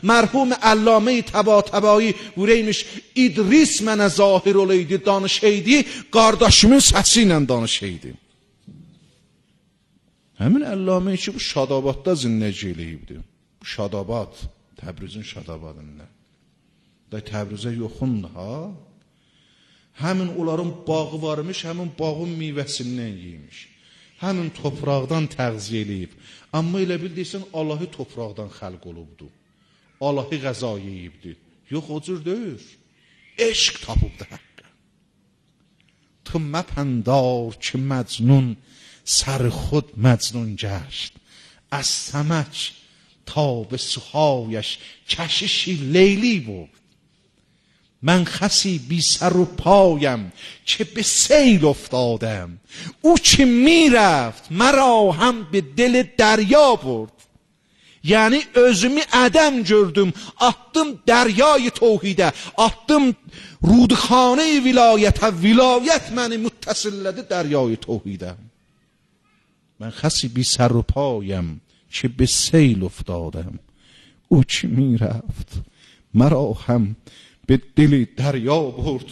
Mərhum Əllamə Təbatəbai buraymış İdris mənə zahir olaydı, danışaydı, qardaşımın səsi ilə danışaydı. Həmin Əllamə ki, bu Şadabadda zindəci eləyibdi. Bu Şadabad, Təbrizin Şadabadında. Da Təbrizə yoxundu ha. Həmin onların bağı varmış, həmin bağın meyvəsindən yeymiş. Həmin topraqdan təğziyə eləyib. Amma elə bildiysən, Allahı topraqdan xəlq olubdu. Allahı qəza yeyibdi. Yox, o cür deyir. Eşq tapıbdı həqqə. تو مپندار که مجنون سر خود مجنون گشت، از سمک تا به سوهایش کششی لیلی بود. من خسی بی سر و پایم که به سیل افتادم، او که میرفت مرا هم به دل دریا برد. یعنی özümü ədəm gördüm, attım dəryayı توحیده، attım rudxanə vilayətə, vilayət məni müttəsillədi dəryayı توحیده. من خسی بی سر و پایم که به سیل افتادم، او که میرفت مرا هم به دل دریا برد.